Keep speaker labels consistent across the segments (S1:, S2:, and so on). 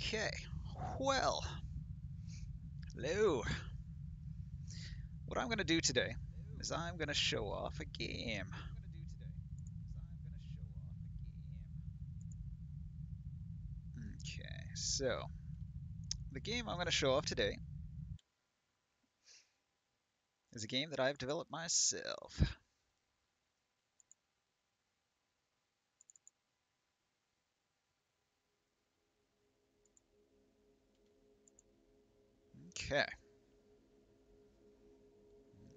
S1: Okay, well, hello. What I'm going to do today is I'm going to show off a game. Okay, so the game I'm going to show off today is a game that I've developed myself. Okay,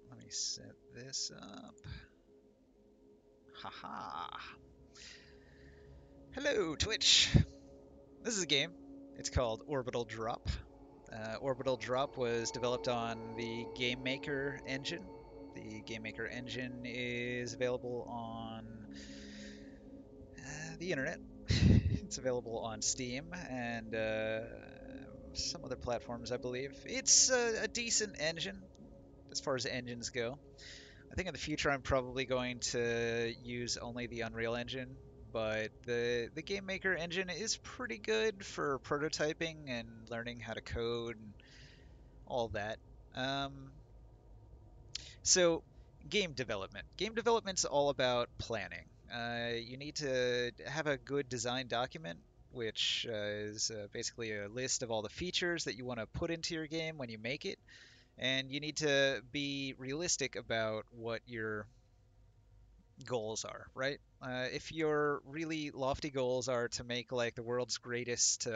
S1: let me set this up. Haha. Hello, Twitch. This is a game. It's called Orbital Drop. Orbital Drop was developed on the Game Maker engine. The Game Maker engine is available on the internet. It's available on Steam and some other platforms, I believe. It's a decent engine as far as engines go. I think in the future I'm probably going to use only the Unreal Engine, but the Game Maker engine is pretty good for prototyping and learning how to code and all that. Um, so, game development. Game development's all about planning. You need to have a good design document, which is basically a list of all the features that you want to put into your game when you make it. And you need to be realistic about what your goals are, right? If your really lofty goals are to make like the world's greatest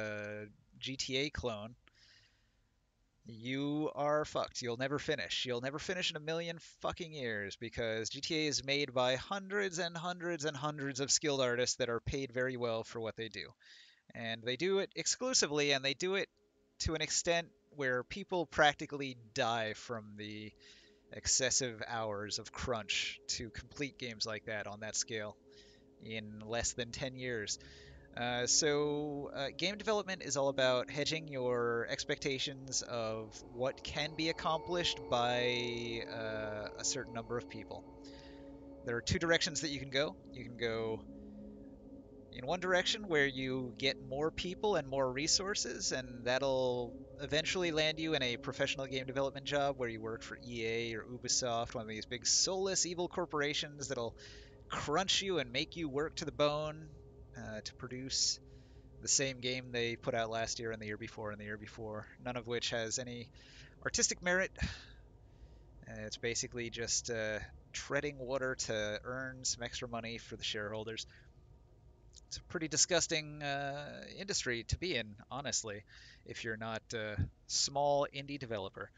S1: GTA clone, you are fucked. You'll never finish. You'll never finish in a million fucking years because GTA is made by hundreds and hundreds and hundreds of skilled artists that are paid very well for what they do. And they do it exclusively and they do it to an extent where people practically die from the excessive hours of crunch to complete games like that on that scale in less than 10 years. Game development is all about hedging your expectations of what can be accomplished by a certain number of people. There are two directions that you can go. You can go in one direction where you get more people and more resources, and that'll eventually land you in a professional game development job where you work for EA or Ubisoft, one of these big soulless evil corporations that'll crunch you and make you work to the bone to produce the same game they put out last year and the year before and the year before, none of which has any artistic merit. It's basically just treading water to earn some extra money for the shareholders. It's a pretty disgusting industry to be in, honestly, if you're not a small indie developer.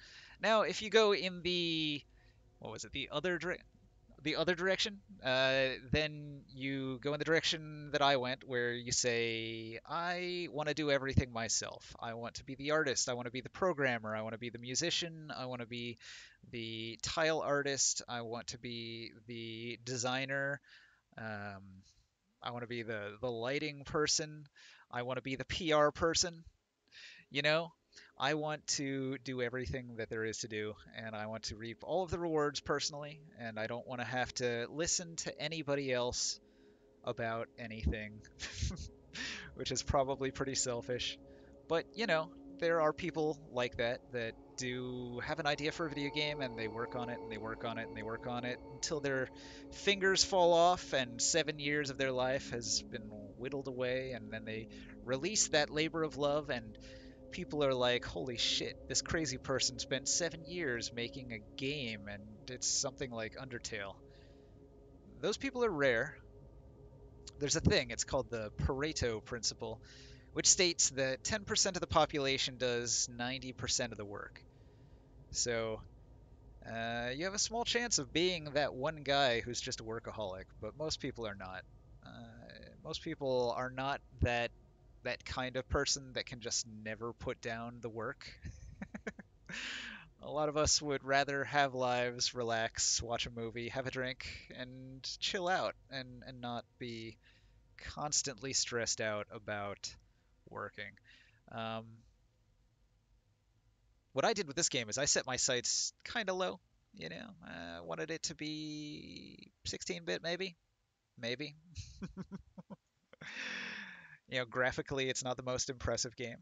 S1: Now, if you go in the what was it, the other direction, then you go in the direction that I went, where you say, I want to do everything myself. I want to be the artist. I want to be the programmer. I want to be the musician. I want to be the tile artist. I want to be the designer. Um, I want to be the lighting person. I want to be the PR person. You know, I want to do everything that there is to do, and I want to reap all of the rewards personally, and I don't want to have to listen to anybody else about anything, which is probably pretty selfish. But, there are people like that do have an idea for a video game and they work on it and they work on it and they work on it until their fingers fall off and 7 years of their life has been whittled away, and then they release that labor of love and people are like, holy shit, this crazy person spent 7 years making a game and it's something like Undertale. Those people are rare. There's a thing, it's called the Pareto principle, which states that 10% of the population does 90% of the work. So, you have a small chance of being that one guy who's just a workaholic, but most people are not. Uh, Most people are not that kind of person that can just never put down the work. A lot of us would rather have lives, relax, watch a movie, have a drink, and chill out and not be constantly stressed out about working. Um, what I did with this game is I set my sights kind of low. I wanted it to be 16-bit, maybe. Graphically, it's not the most impressive game.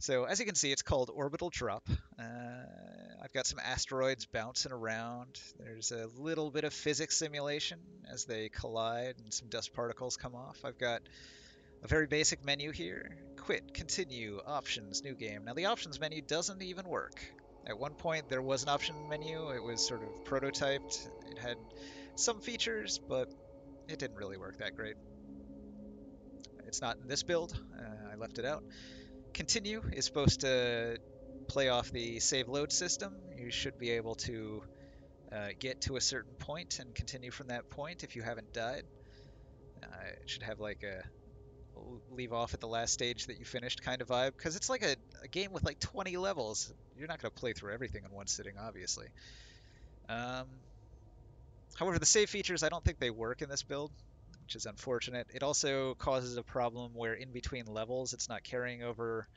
S1: So as you can see, it's called orbital drop. I've got some asteroids bouncing around. There's a little bit of physics simulation as they collide and some dust particles come off. I've got a very basic menu here. Quit, continue, options, new game. Now the options menu doesn't even work. At one point there was an option menu. It was sort of prototyped. It had some features, but it didn't really work that great. It's not in this build. I left it out. Continue is supposed to play off the save load system. You should be able to get to a certain point and continue from that point if you haven't died. It should have like a leave off at the last stage that you finished kind of vibe, because it's like a game with like 20 levels. You're not going to play through everything in one sitting, obviously. Um, However, the save features, I don't think they work in this build, which is unfortunate. It also causes a problem where in between levels, it's not carrying over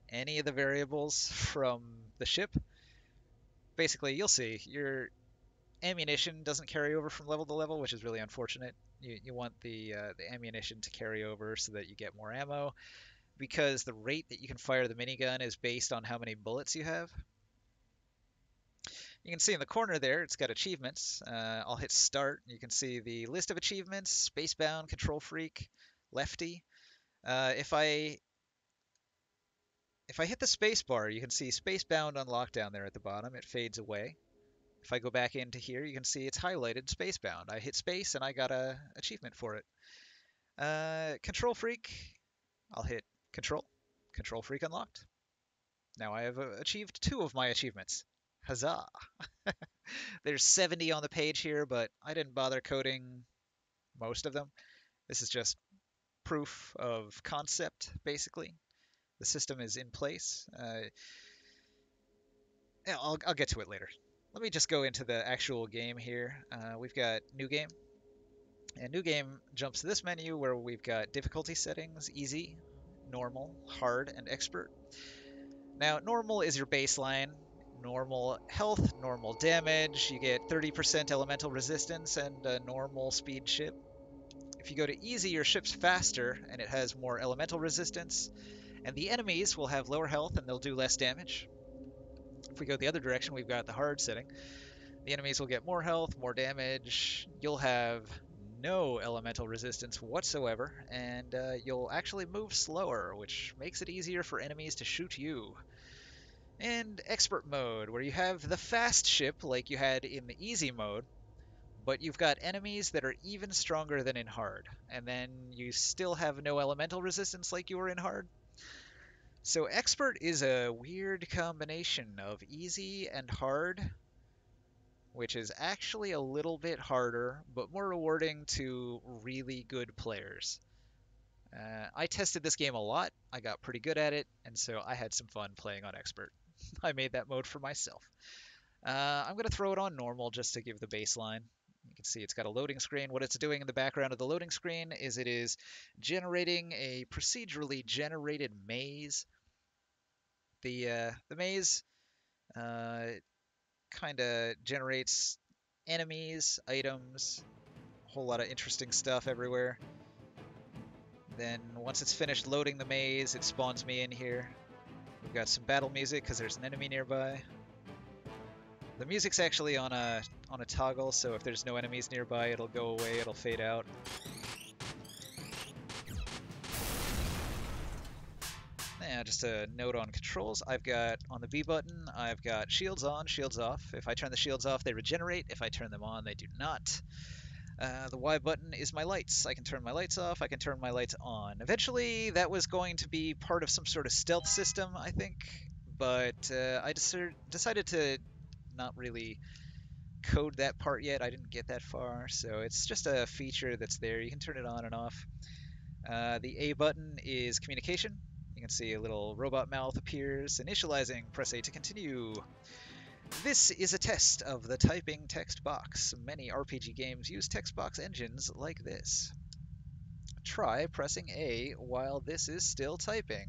S1: any of the variables from the ship. Basically, you'll see, your ammunition doesn't carry over from level to level, which is really unfortunate. You want the ammunition to carry over so that you get more ammo, because the rate that you can fire the minigun is based on how many bullets you have. You can see in the corner there, it's got achievements. I'll hit start. You can see the list of achievements: Spacebound, Control Freak, Lefty. If I hit the space bar, you can see Spacebound unlocked down there at the bottom. It fades away. If I go back into here, you can see it's highlighted Spacebound. I hit space and I got a achievement for it. Control Freak, I'll hit Control. Control Freak unlocked. Now I have achieved 2 of my achievements. Huzzah! There's 70 on the page here, but I didn't bother coding most of them. This is just proof of concept, basically. The system is in place. Yeah, I'll get to it later. Let me just go into the actual game here. We've got New Game. And New Game jumps to this menu where we've got difficulty settings: easy, normal, hard, and expert. Now, normal is your baseline. Normal health, normal damage. You get 30% elemental resistance and a normal speed ship. If you go to easy, your ship's faster and it has more elemental resistance. And the enemies will have lower health and they'll do less damage. If we go the other direction, we've got the hard setting. The enemies will get more health, more damage. You'll have no elemental resistance whatsoever, and you'll actually move slower, which makes it easier for enemies to shoot you. And expert mode, where you have the fast ship like you had in the easy mode, but you've got enemies that are even stronger than in hard, and then you still have no elemental resistance like you were in hard. So expert is a weird combination of easy and hard, which is actually a little bit harder, but more rewarding to really good players. I tested this game a lot, I got pretty good at it, and so I had some fun playing on Expert. I made that mode for myself. I'm going to throw it on normal just to give the baseline. You can see it's got a loading screen. What it's doing in the background of the loading screen is it is generating a procedurally generated maze. The maze kind of generates enemies, items, a whole lot of interesting stuff everywhere. Then once it's finished loading the maze, it spawns me in here. We've got some battle music because there's an enemy nearby. The music's actually on a toggle, so if there's no enemies nearby, it'll go away, it'll fade out. Yeah, just a note on controls. I've got, on the B button, I've got shields on, shields off. If I turn the shields off, they regenerate. If I turn them on, they do not. The Y button is my lights. I can turn my lights off, I can turn my lights on. Eventually, that was going to be part of some sort of stealth system, I think, but I decided to not really code that part yet. I didn't get that far, so it's just a feature that's there. You can turn it on and off. The A button is communication. You can see a little robot mouth appears. Initializing, press A to continue. This is a test of the typing text box. Many RPG games use text box engines like this. Try pressing A while this is still typing.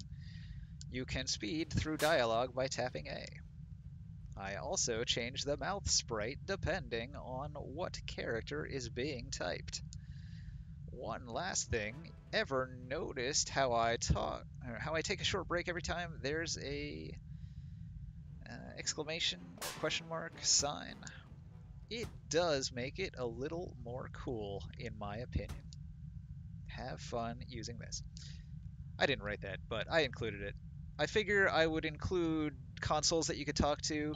S1: You can speed through dialogue by tapping A. I also change the mouth sprite depending on what character is being typed. One last thing, ever noticed how I talk, or how I take a short break every time there's a exclamation or question mark sign? It does make it a little more cool, in my opinion. Have fun using this. I didn't write that, but I included it. I figure I would include consoles that you could talk to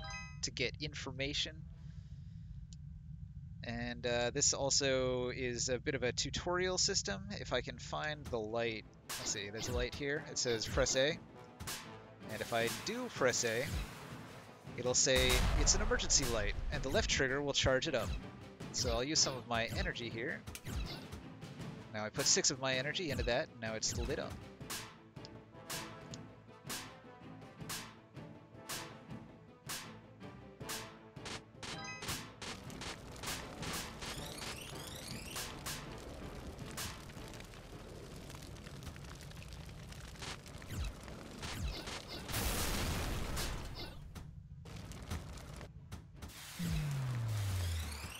S1: get information. And this also is a bit of a tutorial system. If I can find the light, let's see, there's a light here. It says press A. And if I do press A, it'll say it's an emergency light, and the left trigger will charge it up. So I'll use some of my energy here. Now I put 6 of my energy into that, and now it's lit up.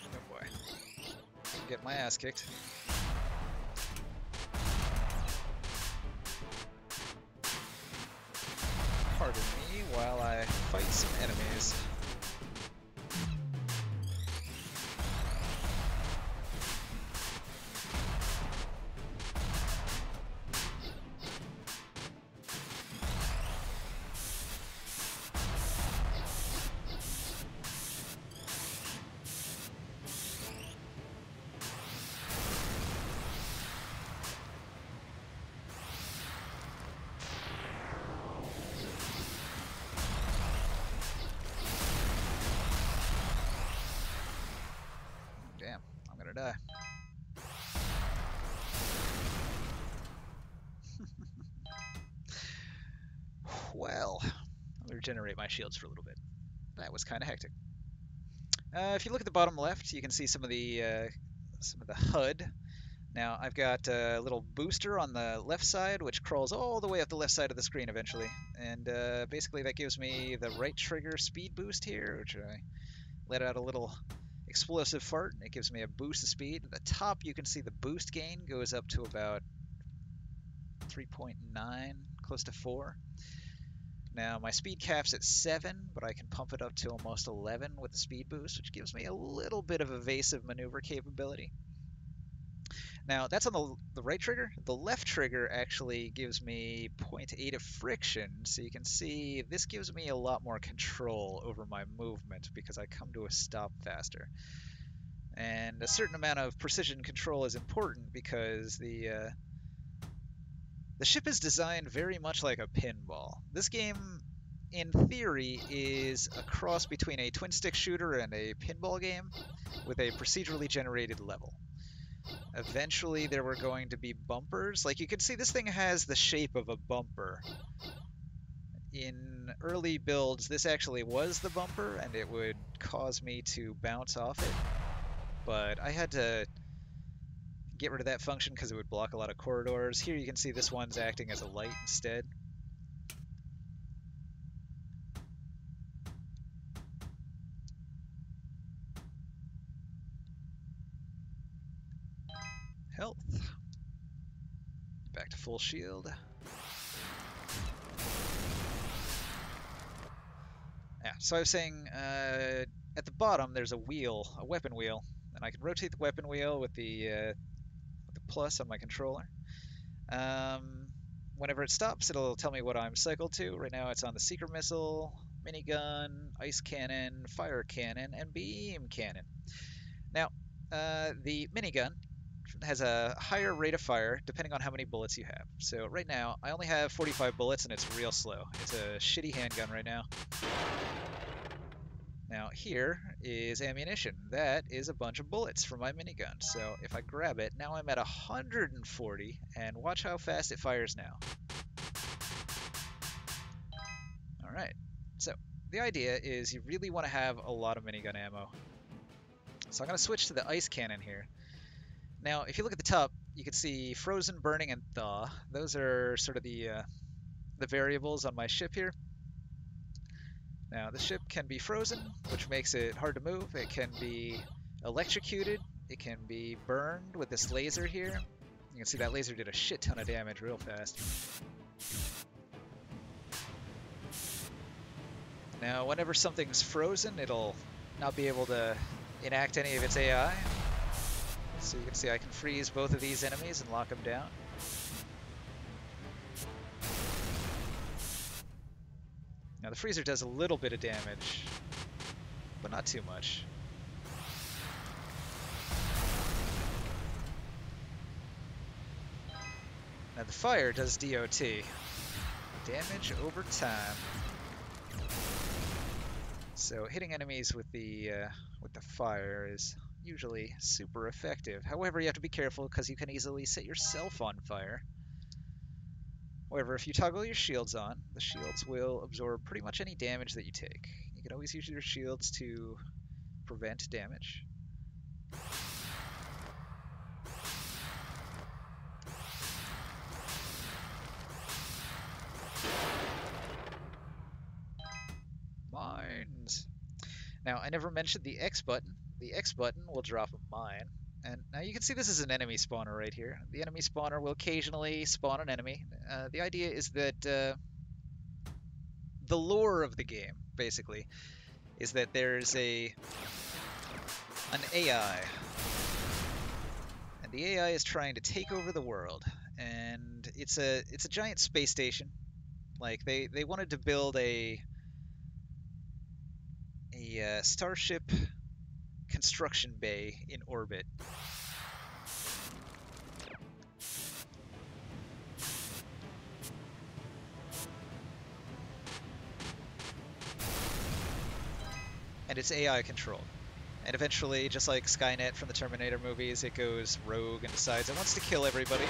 S1: Oh boy. Get my ass kicked. Pardon me while I fight some enemies. Damn, I'm gonna die. Well, I'll regenerate my shields for a little bit. That was kind of hectic. If you look at the bottom left, you can see some of the HUD. Now I've got a little booster on the left side, which crawls all the way up the left side of the screen eventually, and basically that gives me the right trigger speed boost here, which I let out a little explosive fart, and it gives me a boost of speed. At the top, you can see the boost gain goes up to about 3.9, close to 4. Now, my speed cap's at 7, but I can pump it up to almost 11 with the speed boost, which gives me a little bit of evasive maneuver capability. Now, that's on the right trigger. The left trigger actually gives me 0.8 of friction, so you can see this gives me a lot more control over my movement because I come to a stop faster. And a certain amount of precision control is important because the ship is designed very much like a pinball. This game, in theory, is a cross between a twin-stick shooter and a pinball game with a procedurally generated level. Eventually, there were going to be bumpers. Like, you can see this thing has the shape of a bumper. In early builds, this actually was the bumper, and it would cause me to bounce off it. But I had to get rid of that function because it would block a lot of corridors. Here you can see this one's acting as a light instead. Health. Back to full shield. Yeah, so I was saying at the bottom there's a wheel, a weapon wheel, and I can rotate the weapon wheel with the plus on my controller. Whenever it stops, it'll tell me what I'm cycled to. Right now it's on the seeker missile, minigun, ice cannon, fire cannon, and beam cannon. Now, the minigun has a higher rate of fire depending on how many bullets you have. So right now, I only have 45 bullets and it's real slow. It's a shitty handgun right now. Now here is ammunition. That is a bunch of bullets for my minigun. So if I grab it, now I'm at 140, and watch how fast it fires now. Alright, so the idea is you really want to have a lot of minigun ammo. So I'm going to switch to the ice cannon here. Now, if you look at the top, you can see frozen, burning, and thaw. Those are sort of the variables on my ship here. Now, the ship can be frozen, which makes it hard to move. It can be electrocuted. It can be burned with this laser here. You can see that laser did a shit ton of damage real fast. Now, whenever something's frozen, it'll not be able to enact any of its AI. So you can see I can freeze both of these enemies and lock them down. Now the freezer does a little bit of damage, but not too much. Now the fire does DOT, damage over time. So hitting enemies with the fire is usually super effective. However, you have to be careful because you can easily set yourself on fire. However, if you toggle your shields on, the shields will absorb pretty much any damage that you take. You can always use your shields to prevent damage. Mines! Now, I never mentioned the X button. The X button will drop a mine. And now you can see this is an enemy spawner right here. The enemy spawner will occasionally spawn an enemy. The idea is that the lore of the game, basically, is that there's an AI. And the AI is trying to take over the world. And it's a giant space station. Like, they wanted to build a starship construction bay in orbit. And it's AI controlled. And eventually, just like Skynet from the Terminator movies, it goes rogue and decides it wants to kill everybody.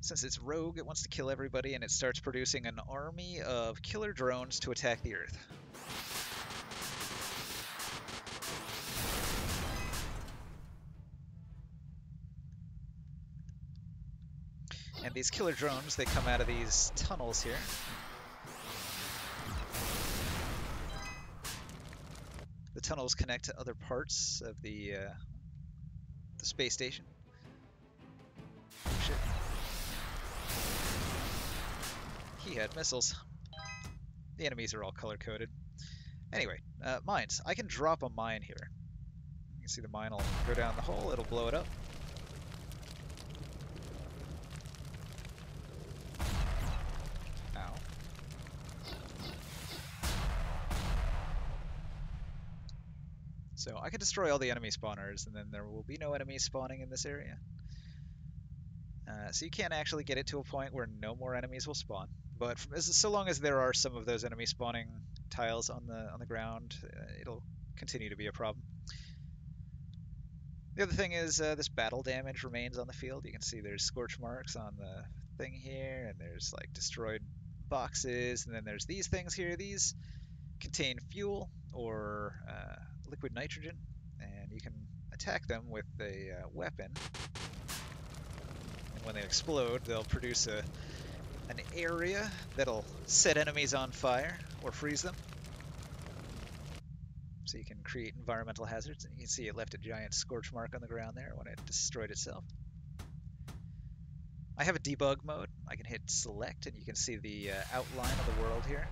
S1: Since it's rogue, it wants to kill everybody, and it starts producing an army of killer drones to attack the Earth. And these killer drones, they come out of these tunnels here. The tunnels connect to other parts of the space station. Oh, shit. He had missiles. The enemies are all color-coded. Anyway, mines. I can drop a mine here. You can see the mine will go down the hole, it'll blow it up. Ow. So I can destroy all the enemy spawners, and then there will be no enemies spawning in this area. So you can't actually get it to a point where no more enemies will spawn. But so long as there are some of those enemy spawning tiles on the ground, it'll continue to be a problem. The other thing is this battle damage remains on the field. You can see there's scorch marks on the thing here, and there's like destroyed boxes, and then there's these things here. These contain fuel or liquid nitrogen, and you can attack them with a weapon. And when they explode, they'll produce an area that'll set enemies on fire or freeze them. So you can create environmental hazards. And you can see it left a giant scorch mark on the ground there when it destroyed itself. I have a debug mode. I can hit select and you can see the outline of the world here.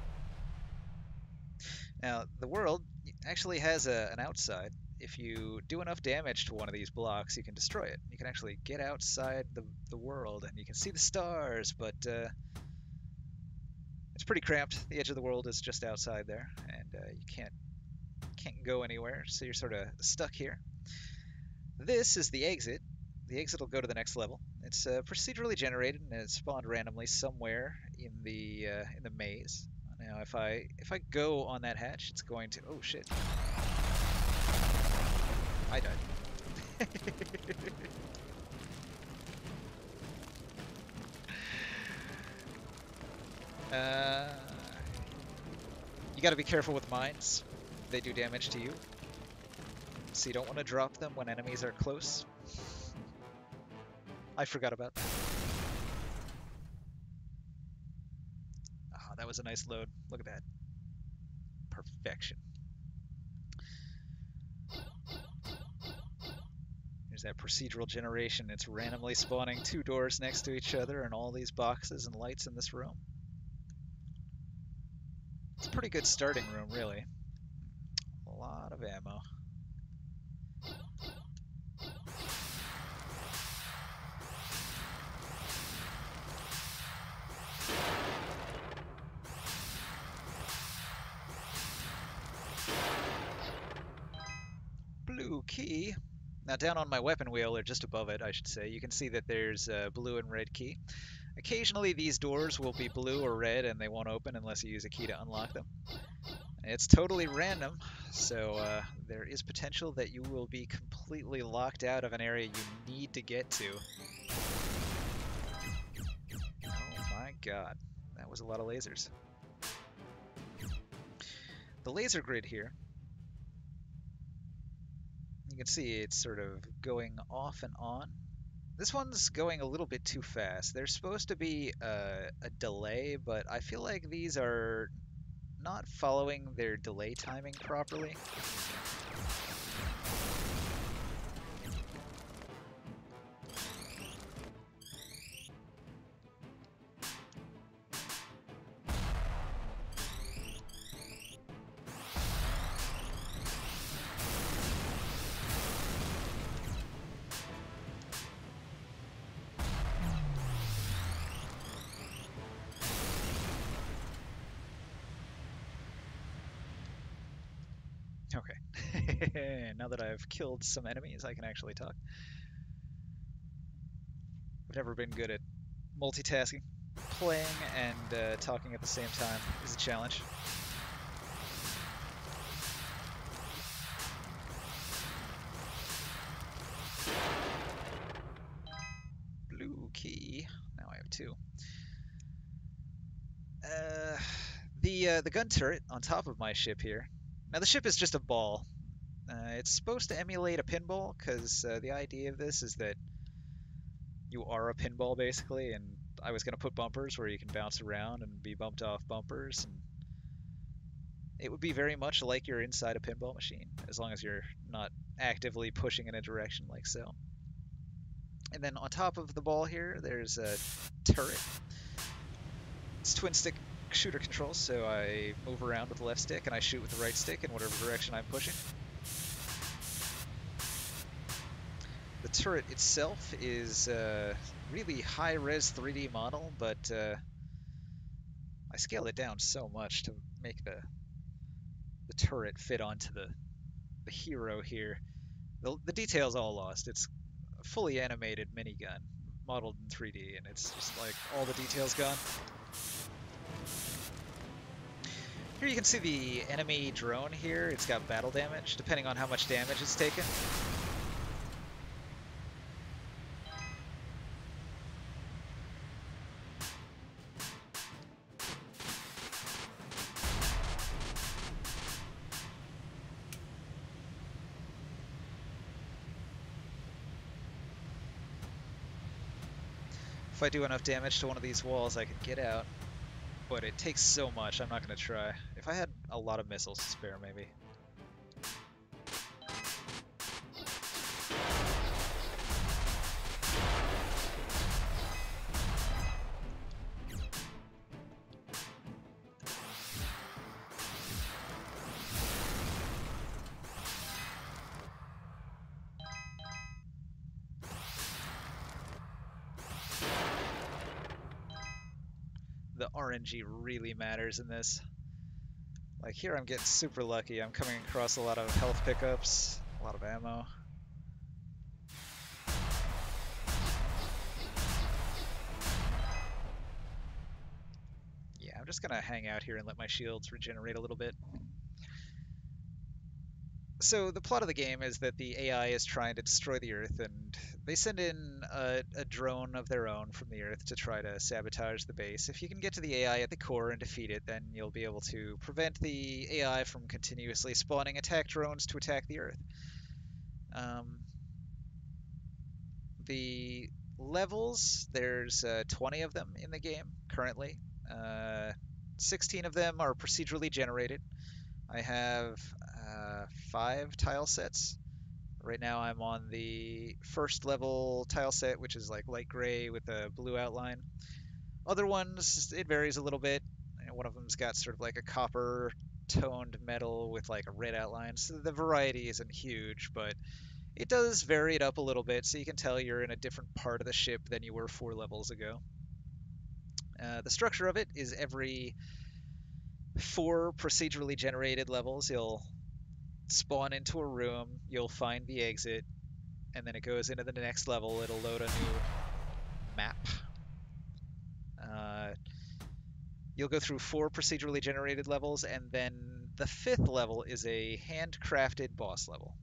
S1: Now, the world actually has an outside. If you do enough damage to one of these blocks, you can destroy it. You can actually get outside the world, and you can see the stars, but it's pretty cramped. The edge of the world is just outside there, and you can't go anywhere, so you're sort of stuck here. This is the exit. The exit will go to the next level. It's procedurally generated, and it's spawned randomly somewhere in the maze. Now, if I go on that hatch, it's going to... Oh, shit. I died. You gotta be careful with mines. They do damage to you. So you don't want to drop them when enemies are close. I forgot about that. Ah, that was a nice load. Look at that. Perfection. There's that procedural generation. It's randomly spawning two doors next to each other and all these boxes and lights in this room. It's a pretty good starting room, really. A lot of ammo. Blue key. Now down on my weapon wheel, or just above it, I should say, you can see that there's a blue and red key. Occasionally these doors will be blue or red and they won't open unless you use a key to unlock them. It's totally random, so there is potential that you will be completely locked out of an area you need to get to. Oh my god, that was a lot of lasers. The laser grid here, you can see it's sort of going off and on. This one's going a little bit too fast. There's supposed to be a delay, but I feel like these are not following their delay timing properly. Okay. Now that I've killed some enemies, I can actually talk. I've never been good at multitasking. Playing and talking at the same time is a challenge. Blue key. Now I have two. The gun turret on top of my ship here. Now the ship is just a ball. It's supposed to emulate a pinball, because the idea of this is that you are a pinball basically, and I was going to put bumpers where you can bounce around and be bumped off bumpers, and it would be very much like you're inside a pinball machine, as long as you're not actively pushing in a direction like so. And then on top of the ball here, there's a turret. It's twin stick shooter controls, so I move around with the left stick and I shoot with the right stick in whatever direction I'm pushing. The turret itself is a really high-res 3D model, but I scaled it down so much to make the turret fit onto the hero here. The detail's all lost. It's a fully animated minigun modeled in 3D, and it's just like all the details gone. Here you can see the enemy drone here. It's got battle damage, depending on how much damage it's taken. If I do enough damage to one of these walls, I can get out. But it takes so much, I'm not going to try. If I had a lot of missiles to spare, maybe. The RNG really matters in this. Like here I'm getting super lucky. I'm coming across a lot of health pickups, a lot of ammo. Yeah, I'm just gonna hang out here and let my shields regenerate a little bit. So the plot of the game is that the AI is trying to destroy the Earth, and they send in a drone of their own from the Earth to try to sabotage the base. If you can get to the AI at the core and defeat it, then you'll be able to prevent the AI from continuously spawning attack drones to attack the Earth. The levels, there's 20 of them in the game currently. 16 of them are procedurally generated. I have 5 tile sets, Right now I'm on the first level tile set, which is like light gray with a blue outline. Other ones, it varies a little bit. One of them's got sort of like a copper toned metal with like a red outline. So the variety isn't huge, but it does vary it up a little bit, so you can tell you're in a different part of the ship than you were 4 levels ago. The structure of it is every 4 procedurally generated levels, you'll spawn into a room, you'll find the exit, and then it goes into the next level. It'll load a new map. Uh, you'll go through 4 procedurally generated levels, and then the 5th level is a handcrafted boss level.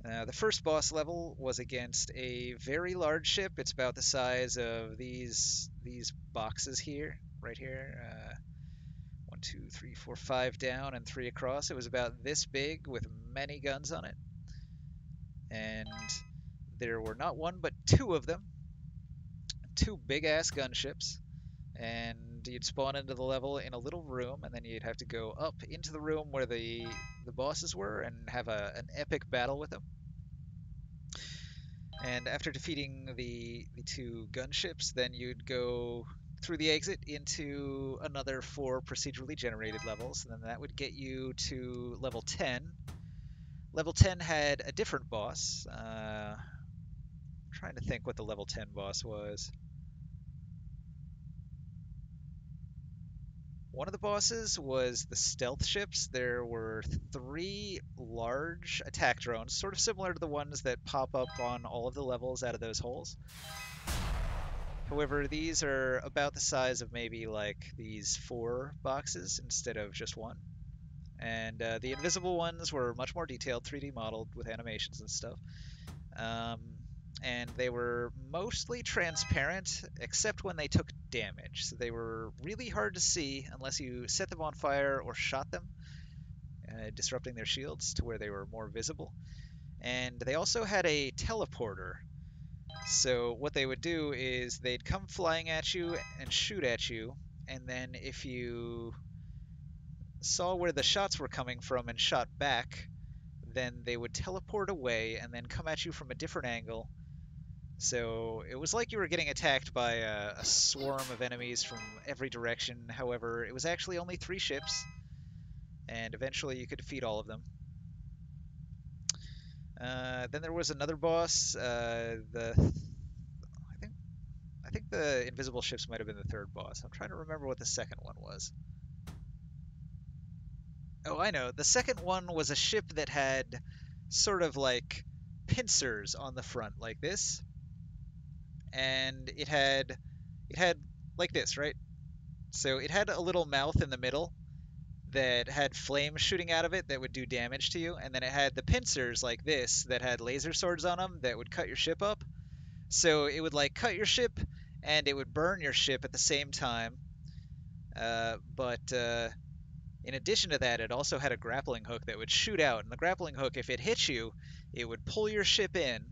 S1: The first boss level was against a very large ship. It's about the size of these boxes here, right here. 1, 2, 3, 4, 5 down and 3 across. It was about this big with many guns on it. And there were not one but two of them, two big ass gunships. And you'd spawn into the level in a little room, and then you'd have to go up into the room where the bosses were and have an epic battle with them. And after defeating the two gunships, then you'd go through the exit into another 4 procedurally generated levels, and then that would get you to level 10. Level 10 had a different boss. I'm trying to think what the level 10 boss was. One of the bosses was the stealth ships. There were 3 large attack drones, sort of similar to the ones that pop up on all of the levels out of those holes. However, these are about the size of maybe like these 4 boxes instead of just one. And the invisible ones were much more detailed, 3D modeled with animations and stuff. Um, and they were mostly transparent, except when they took damage. So they were really hard to see unless you set them on fire or shot them, disrupting their shields to where they were more visible. And they also had a teleporter. So what they would do is they'd come flying at you and shoot at you, and then if you saw where the shots were coming from and shot back, then they would teleport away and then come at you from a different angle. So it was like you were getting attacked by a swarm of enemies from every direction. However, it was actually only 3 ships, and eventually you could defeat all of them. Then there was another boss. I think the invisible ships might have been the third boss. I'm trying to remember what the second one was. Oh, I know. The second one was a ship that had sort of like pincers on the front, like this, and it had like this, right? So it had a little mouth in the middle that had flames shooting out of it that would do damage to you, and then it had the pincers like this that had laser swords on them that would cut your ship up. So it would like cut your ship and it would burn your ship at the same time. But in addition to that, it also had a grappling hook that would shoot out. And the grappling hook, if it hit you, it would pull your ship in,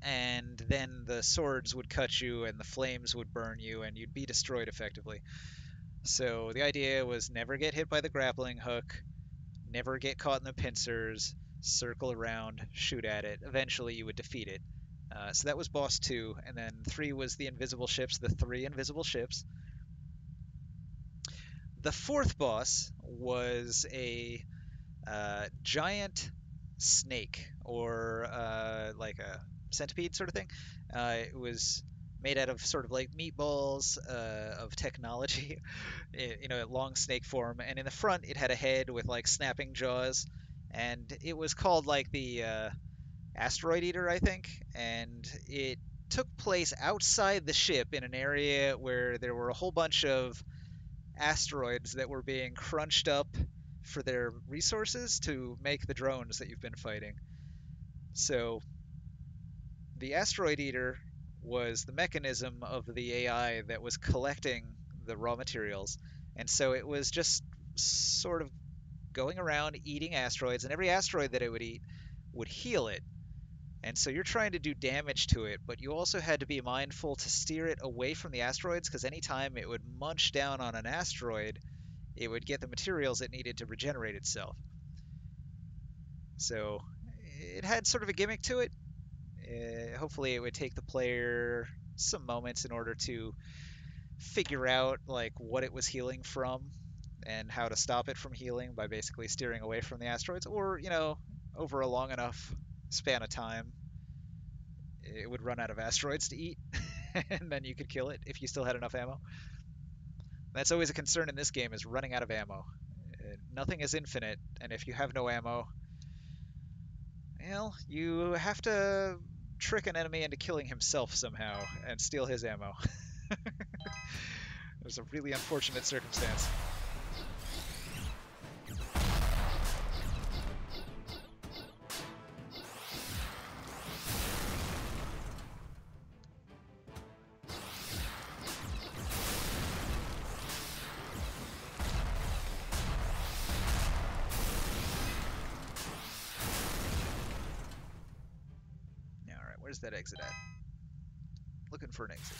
S1: and then the swords would cut you and the flames would burn you and you'd be destroyed effectively. So the idea was never get hit by the grappling hook, never get caught in the pincers, circle around, shoot at it. Eventually you would defeat it. So that was boss 2, and then 3 was the invisible ships, the 3 invisible ships. The 4th boss was a giant snake, or like a centipede sort of thing. It was made out of sort of like meatballs of technology, long snake form. And in the front, it had a head with like snapping jaws, and it was called like the asteroid eater, I think. And it took place outside the ship in an area where there were a whole bunch of asteroids that were being crunched up for their resources to make the drones that you've been fighting. So the asteroid eater was the mechanism of the AI that was collecting the raw materials. And so it was just sort of going around eating asteroids, and every asteroid that it would eat would heal it. And so you're trying to do damage to it, but you also had to be mindful to steer it away from the asteroids, because anytime it would munch down on an asteroid, it would get the materials it needed to regenerate itself. So it had sort of a gimmick to it. Hopefully, it would take the player some moments in order to figure out like what it was healing from and how to stop it from healing by basically steering away from the asteroids, or over a long enough span of time, it would run out of asteroids to eat, and then you could kill it if you still had enough ammo. That's always a concern in this game, is running out of ammo. Nothing is infinite, and if you have no ammo, well, you have to trick an enemy into killing himself somehow and steal his ammo. It was a really unfortunate circumstance. Alright, where's that exit at? Looking for an exit.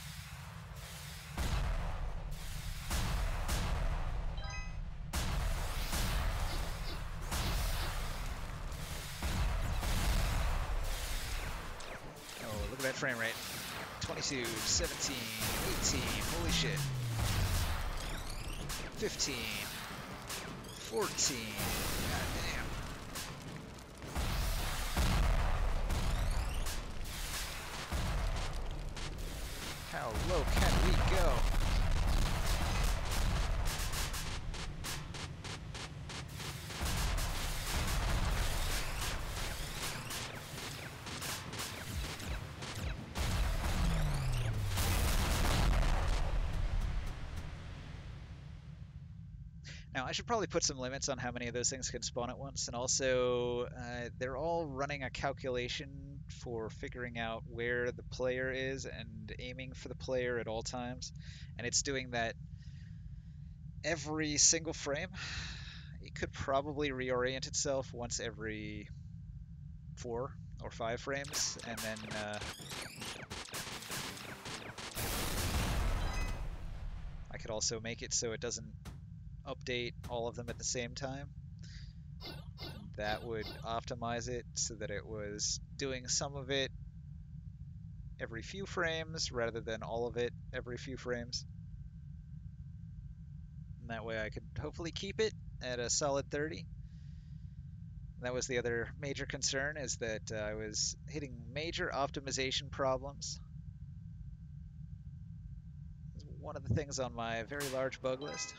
S1: Oh, look at that frame rate. 22, 17, 18, holy shit. 15, 14, god damn. How low can we go? Now, I should probably put some limits on how many of those things can spawn at once, and also they're all running a calculation for figuring out where the player is and aiming for the player at all times, and it's doing that every single frame. It could probably reorient itself once every 4 or 5 frames, and then I could also make it so it doesn't update all of them at the same time. That would optimize it so that it was doing some of it every few frames rather than all of it every few frames. And that way I could hopefully keep it at a solid 30. That was the other major concern, is that I was hitting major optimization problems. One of the things on my very large bug list.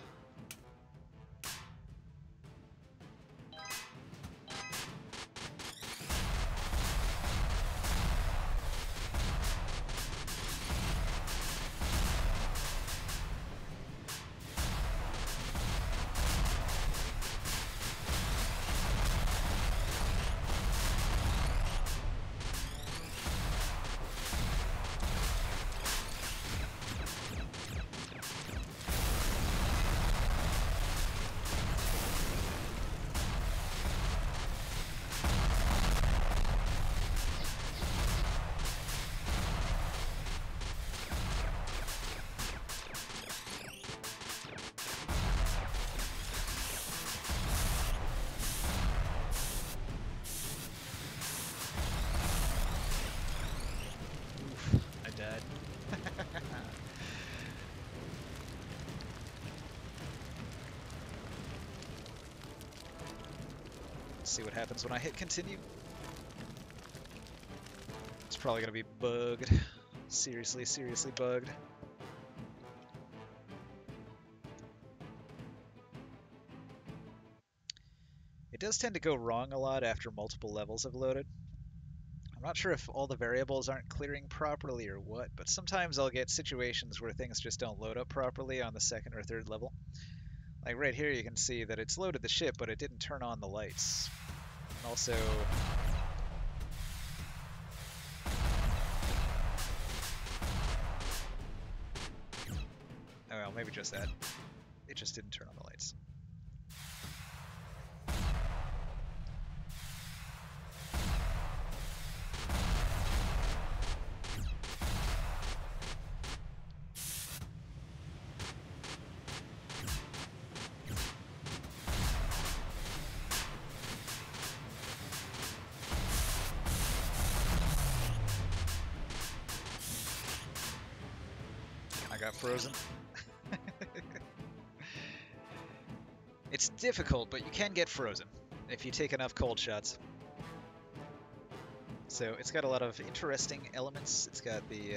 S1: See what happens when I hit continue. It's probably going to be bugged. Seriously, seriously bugged. It does tend to go wrong a lot after multiple levels have loaded. I'm not sure if all the variables aren't clearing properly or what, but sometimes I'll get situations where things just don't load up properly on the second or third level. Like right here you can see that it's loaded the ship, but it didn't turn on the lights. And also, oh well, maybe just that. It just didn't turn on the lights. got frozen. It's difficult, but you can get frozen if you take enough cold shots. So it's got a lot of interesting elements. It's got the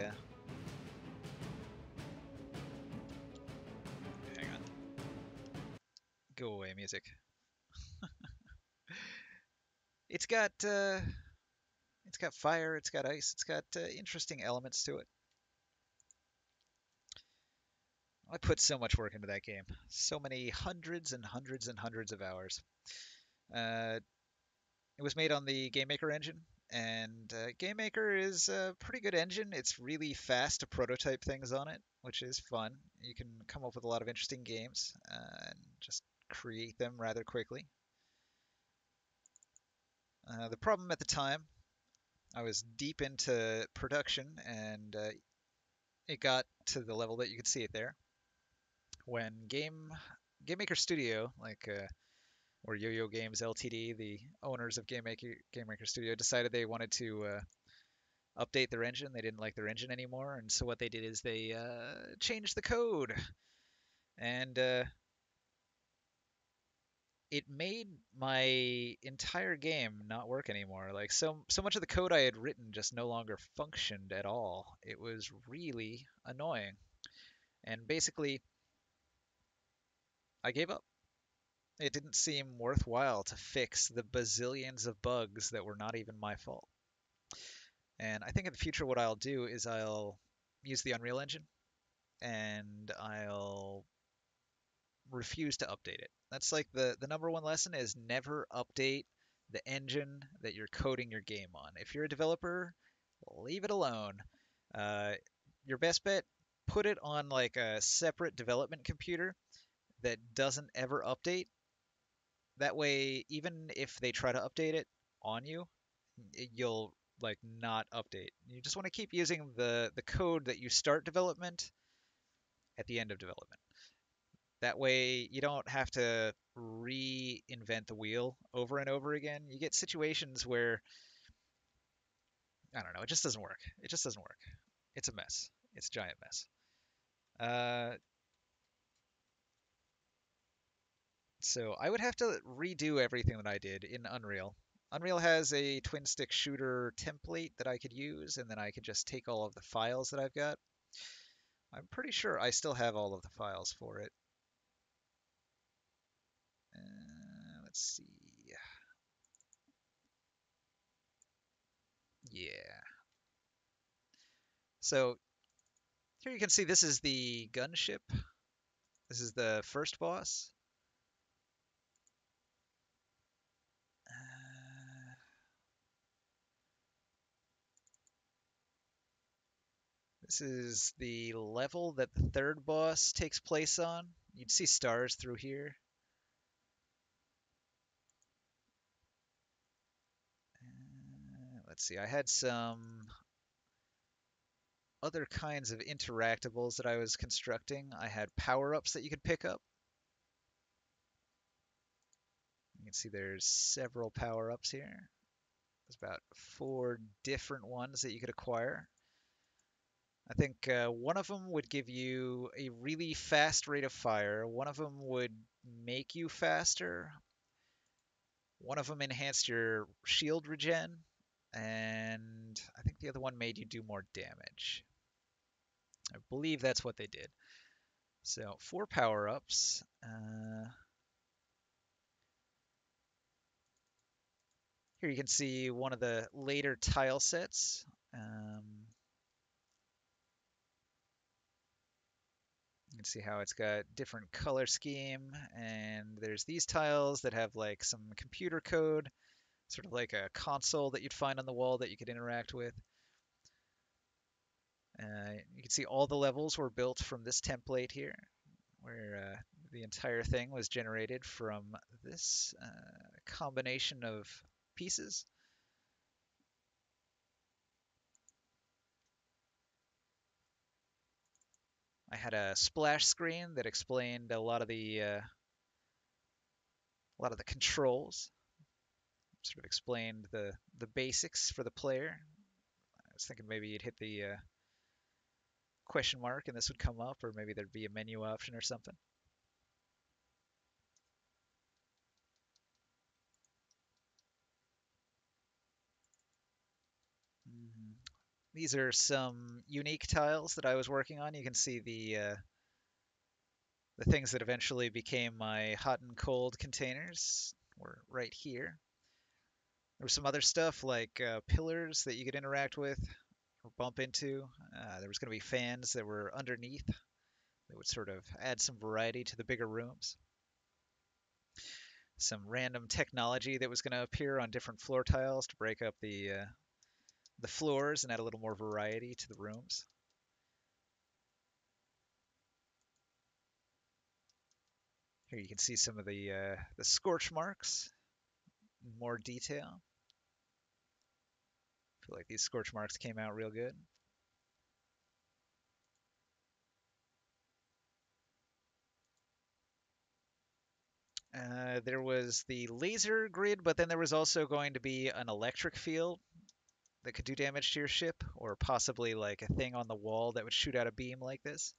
S1: hang on, go away music. It's got it's got fire, it's got ice, it's got interesting elements to it. I put so much work into that game. So many hundreds and hundreds and hundreds of hours. Uh, it was made on the GameMaker engine, and GameMaker is a pretty good engine. It's really fast to prototype things on it, which is fun. You can come up with a lot of interesting games and just create them rather quickly. The problem at the time, I was deep into production, and it got to the level that you could see it there when GameMaker Studio, like or Yo-Yo Games Ltd, the owners of GameMaker Studio, decided they wanted to update their engine. They didn't like their engine anymore, and so what they did is they changed the code, and it made my entire game not work anymore. Like so much of the code I had written just no longer functioned at all. It was really annoying, and basically I gave up. It didn't seem worthwhile to fix the bazillions of bugs that were not even my fault. And I think in the future, what I'll do is I'll use the Unreal Engine and I'll refuse to update it. That's like the number one lesson is never update the engine that you're coding your game on. If you're a developer, leave it alone. Uh, your best bet, put it on like a separate development computer that doesn't ever update. That way, even if they try to update it on you, you'll like not update. You just want to keep using the code that you start development at the end of development. That way you don't have to reinvent the wheel over and over again. You get situations where I don't know, it just doesn't work. It just doesn't work. It's a mess. It's a giant mess. Uh, so I would have to redo everything that I did in Unreal. Unreal has a twin stick shooter template that I could use, and then I could just take all of the files that I've got. I'm pretty sure I still have all of the files for it. Let's see. Yeah. So here you can see this is the gunship. This is the first boss. Uh, this is the level that the third boss takes place on. You'd see stars through here. Let's see, I had some other kinds of interactables that I was constructing. I had power-ups that you could pick up. You can see there's several power-ups here. There's about 4 different ones that you could acquire. I think one of them would give you a really fast rate of fire. One of them would make you faster. One of them enhanced your shield regen. And I think the other one made you do more damage. I believe that's what they did. So 4 power-ups. Here you can see one of the later tile sets. You can see how it's got different color scheme, and there's these tiles that have like some computer code, sort of like a console that you'd find on the wall that you could interact with. You can see all the levels were built from this template here, where the entire thing was generated from this combination of pieces. I had a splash screen that explained a lot of the controls, sort of explained the basics for the player. I was thinking maybe you'd hit question mark and this would come up, or maybe there'd be a menu option or something. Mhm. These are some unique tiles that I was working on. You can see the things that eventually became my hot and cold containers were right here. There was some other stuff like pillars that you could interact with or bump into. There was going to be fans that were underneath that would sort of add some variety to the bigger rooms. Some random technology that was going to appear on different floor tiles to break up the floors and add a little more variety to the rooms. Here you can see some of the scorch marks in more detail. I feel like these scorch marks came out real good. There was the laser grid, but then there was also going to be an electric field that could do damage to your ship, or possibly like a thing on the wall that would shoot out a beam like this.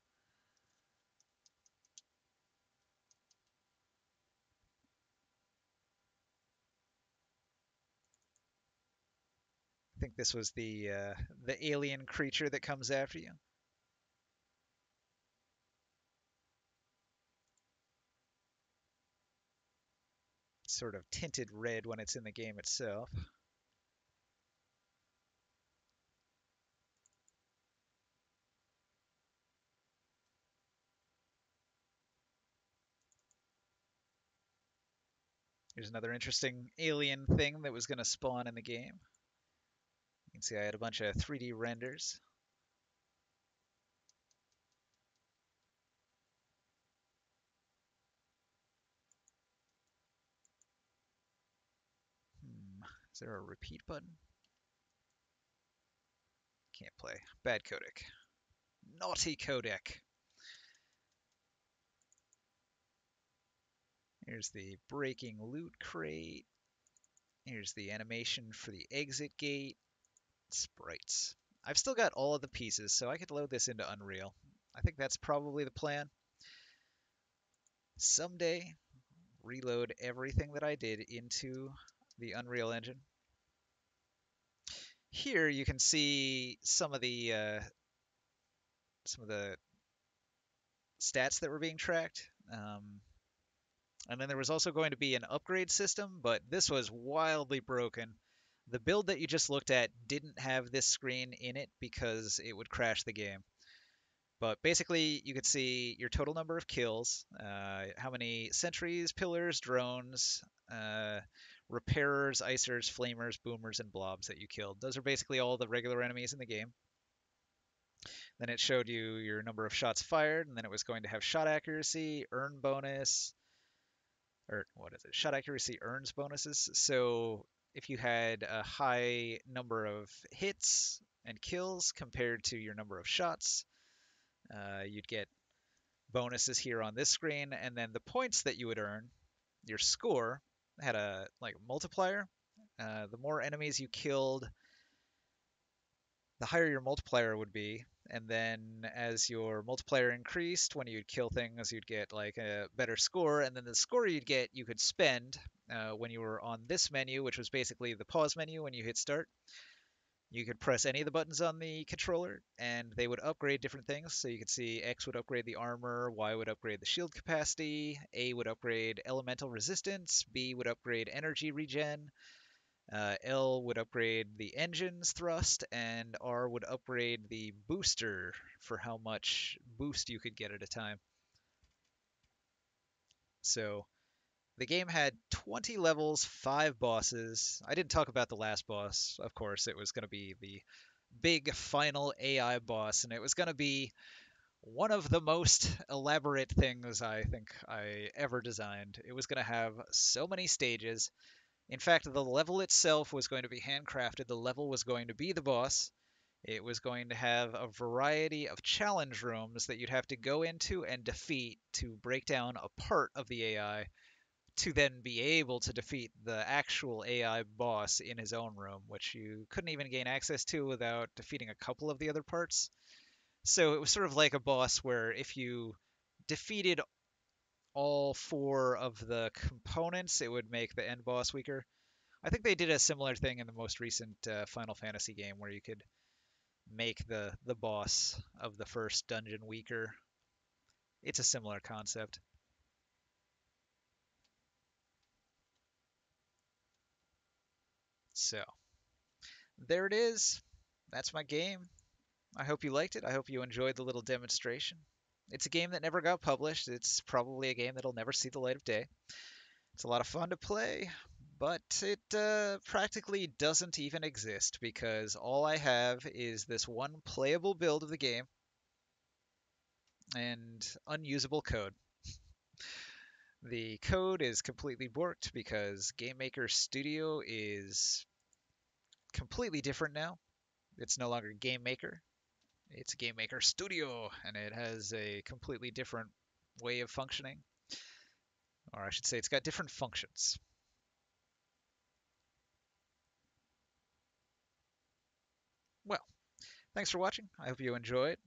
S1: I think this was the alien creature that comes after you. It's sort of tinted red when it's in the game itself. Here's another interesting alien thing that was going to spawn in the game. You can see I had a bunch of 3D renders. Is there a repeat button? Can't play. Bad codec. Naughty codec. Here's the breaking loot crate. Here's the animation for the exit gate. Sprites. I've still got all of the pieces, so I could load this into Unreal. I think that's probably the plan. Someday, reload everything that I did into the Unreal Engine. Here you can see some of the stats that were being tracked. And then there was also going to be an upgrade system, but this was wildly broken. The build that you just looked at didn't have this screen in it because it would crash the game. But basically, you could see your total number of kills, how many sentries, pillars, drones, uh, repairers, icers, flamers, boomers, and blobs that you killed. Those are basically all the regular enemies in the game. Then it showed you your number of shots fired, and then it was going to have shot accuracy, earn bonus, or what is it? Shot accuracy earns bonuses. So if you had a high number of hits and kills compared to your number of shots, you'd get bonuses here on this screen, and then the points that you would earn, your score, had a like multiplier. The more enemies you killed, the higher your multiplier would be. And then as your multiplier increased, when you'd kill things, you'd get like a better score. And then the score you'd get, you could spend when you were on this menu, which was basically the pause menu when you hit start. You could press any of the buttons on the controller and they would upgrade different things. So you could see X would upgrade the armor, Y would upgrade the shield capacity, A would upgrade elemental resistance, B would upgrade energy regen, L would upgrade the engine's thrust, and R would upgrade the booster for how much boost you could get at a time. So the game had 20 levels, 5 bosses. I didn't talk about the last boss, of course. It was going to be the big final AI boss, and it was going to be one of the most elaborate things I think I ever designed. It was going to have so many stages. In fact, the level itself was going to be handcrafted. The level was going to be the boss. It was going to have a variety of challenge rooms that you'd have to go into and defeat to break down a part of the AI to then be able to defeat the actual AI boss in his own room, which you couldn't even gain access to without defeating a couple of the other parts. So it was sort of like a boss where if you defeated all four of the components, it would make the end boss weaker. I think they did a similar thing in the most recent Final Fantasy game where you could make the boss of the first dungeon weaker. It's a similar concept. So there it is. That's my game. I hope you liked it. I hope you enjoyed the little demonstration. It's a game that never got published. It's probably a game that'll never see the light of day. It's a lot of fun to play, but it practically doesn't even exist because all I have is this one playable build of the game and unusable code. The code is completely borked because GameMaker Studio is completely different now. It's no longer GameMaker, it's GameMaker Studio, and it has a completely different way of functioning. Or I should say, it's got different functions. Well, thanks for watching. I hope you enjoyed.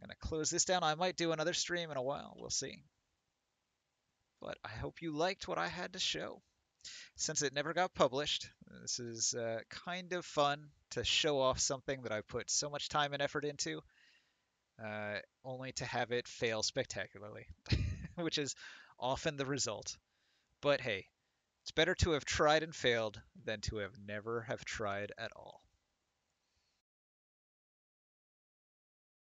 S1: I'm going to close this down. I might do another stream in a while. We'll see. But I hope you liked what I had to show. Since it never got published, this is kind of fun to show off something that I put so much time and effort into, only to have it fail spectacularly, which is often the result. But hey, it's better to have tried and failed than to have never have tried at all.